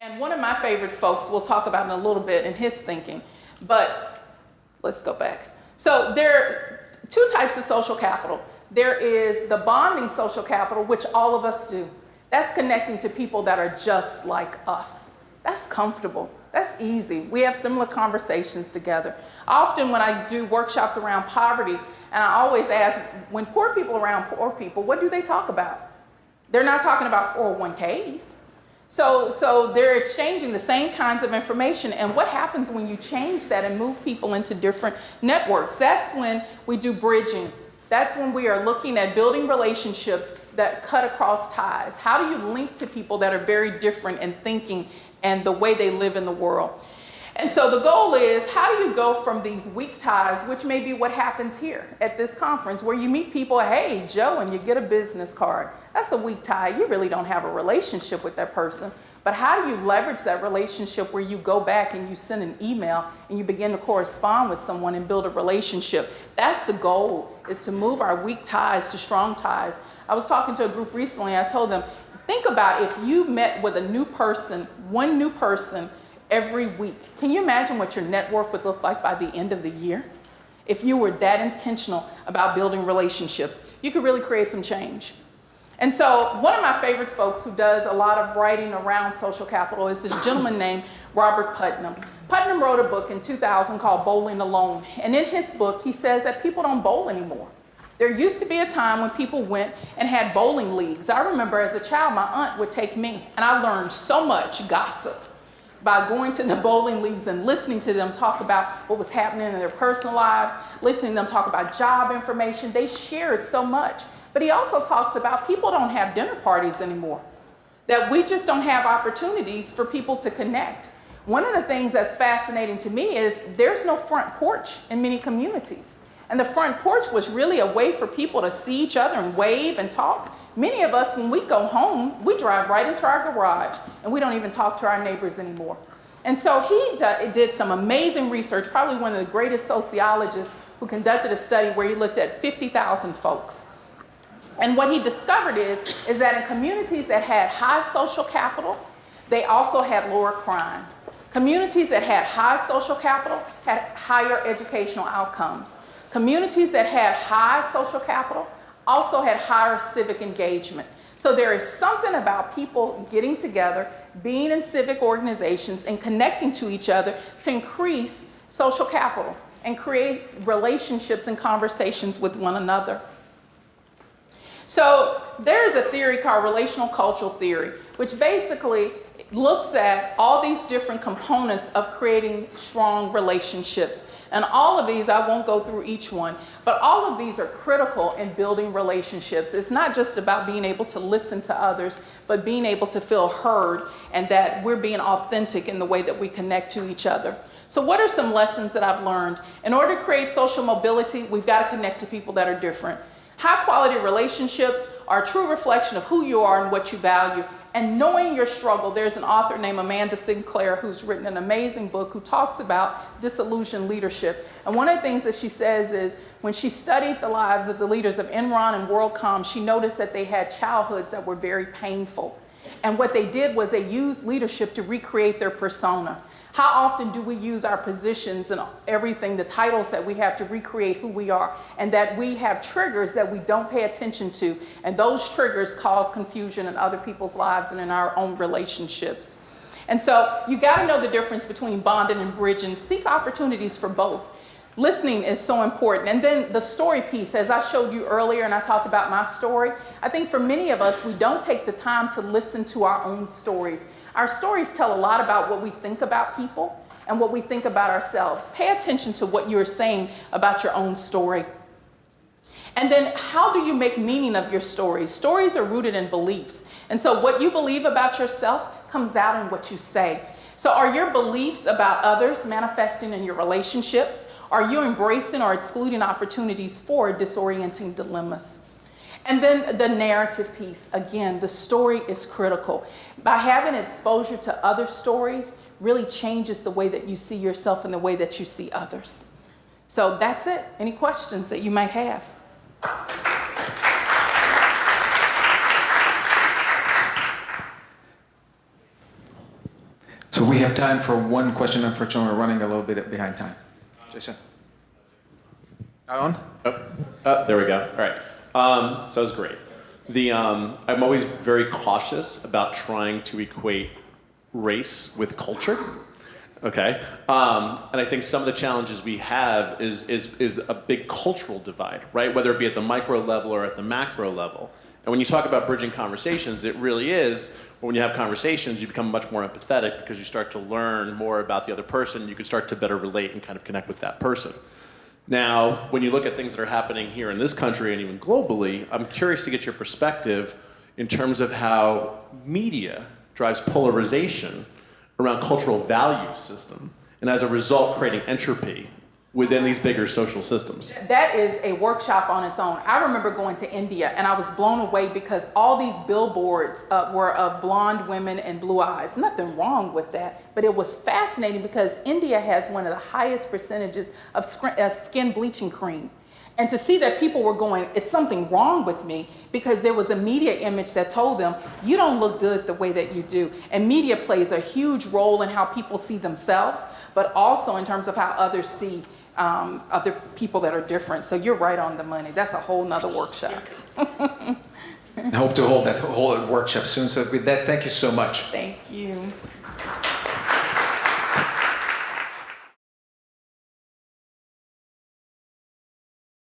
And one of my favorite folks we'll talk about in a little bit in his thinking, but let's go back. So there are two types of social capital. There is the bonding social capital, which all of us do. That's connecting to people that are just like us. That's comfortable. That's easy. We have similar conversations together. Often when I do workshops around poverty, and I always ask, when poor people are around poor people, what do they talk about? They're not talking about 401ks. So they're exchanging the same kinds of information. And what happens when you change that and move people into different networks? That's when we do bridging. That's when we are looking at building relationships that cut across ties. How do you link to people that are very different in thinking and the way they live in the world? And so the goal is, how do you go from these weak ties, which may be what happens here at this conference, where you meet people, hey, Joe, and you get a business card. That's a weak tie. You really don't have a relationship with that person. But how do you leverage that relationship where you go back and you send an email and you begin to correspond with someone and build a relationship? That's the goal, is to move our weak ties to strong ties. I was talking to a group recently. I told them, think about if you met with a new person, one new person, every week. Can you imagine what your network would look like by the end of the year? If you were that intentional about building relationships, you could really create some change. And so one of my favorite folks who does a lot of writing around social capital is this gentleman named Robert Putnam. Putnam wrote a book in 2000 called Bowling Alone. And in his book, he says that people don't bowl anymore. There used to be a time when people went and had bowling leagues. I remember as a child, my aunt would take me, and I learned so much gossip by going to the bowling leagues and listening to them talk about what was happening in their personal lives, listening to them talk about job information. They shared so much. But he also talks about people don't have dinner parties anymore, that we just don't have opportunities for people to connect. One of the things that's fascinating to me is there's no front porch in many communities. And the front porch was really a way for people to see each other and wave and talk. Many of us, when we go home, we drive right into our garage and we don't even talk to our neighbors anymore. And so he did some amazing research, probably one of the greatest sociologists who conducted a study where he looked at 50,000 folks. And what he discovered is that in communities that had high social capital, they also had lower crime. Communities that had high social capital had higher educational outcomes. Communities that had high social capital also had higher civic engagement. So there is something about people getting together, being in civic organizations, and connecting to each other to increase social capital and create relationships and conversations with one another. So there's a theory called relational cultural theory, which basically looks at all these different components of creating strong relationships. And all of these, I won't go through each one, but all of these are critical in building relationships. It's not just about being able to listen to others, but being able to feel heard and that we're being authentic in the way that we connect to each other. So what are some lessons that I've learned? In order to create social mobility, we've got to connect to people that are different. High quality relationships are a true reflection of who you are and what you value. And knowing your struggle, there's an author named Amanda Sinclair who's written an amazing book who talks about disillusioned leadership. And one of the things that she says is when she studied the lives of the leaders of Enron and WorldCom, she noticed that they had childhoods that were very painful. And what they did was they used leadership to recreate their persona. How often do we use our positions and everything, the titles that we have, to recreate who we are, and that we have triggers that we don't pay attention to, and those triggers cause confusion in other people's lives and in our own relationships. And so you got to know the difference between bonding and bridging. Seek opportunities for both. Listening is so important. And then the story piece, as I showed you earlier and I talked about my story, I think for many of us, we don't take the time to listen to our own stories. Our stories tell a lot about what we think about people and what we think about ourselves. Pay attention to what you're saying about your own story. And then how do you make meaning of your stories? Stories are rooted in beliefs. And so what you believe about yourself comes out in what you say. So are your beliefs about others manifesting in your relationships? Are you embracing or excluding opportunities for disorienting dilemmas? And then the narrative piece, again, the story is critical. By having exposure to other stories really changes the way that you see yourself and the way that you see others. So that's it. Any questions that you might have? we have time for one question. Unfortunately, we're running a little bit behind time. Jason. On? There we go. All right. So that was great. I'm always very cautious about trying to equate race with culture. Okay. And I think some of the challenges we have is a big cultural divide, right? Whether it be at the micro level or at the macro level. And when you talk about bridging conversations, it really is, when you have conversations, you become much more empathetic because you start to learn more about the other person. You can start to better relate and kind of connect with that person. Now, when you look at things that are happening here in this country and even globally, I'm curious to get your perspective in terms of how media drives polarization around cultural value system, and as a result, creating entropy within these bigger social systems. That is a workshop on its own. I remember going to India and I was blown away because all these billboards were of blonde women and blue eyes. Nothing wrong with that, but it was fascinating because India has one of the highest percentages of skin bleaching cream. And to see that people were going, it's something wrong with me, because there was a media image that told them, you don't look good the way that you do. And media plays a huge role in how people see themselves, but also in terms of how others see other people that are different. So you're right on the money. That's a whole nother workshop. I hope to hold that whole workshop soon. So with that, thank you so much. Thank you.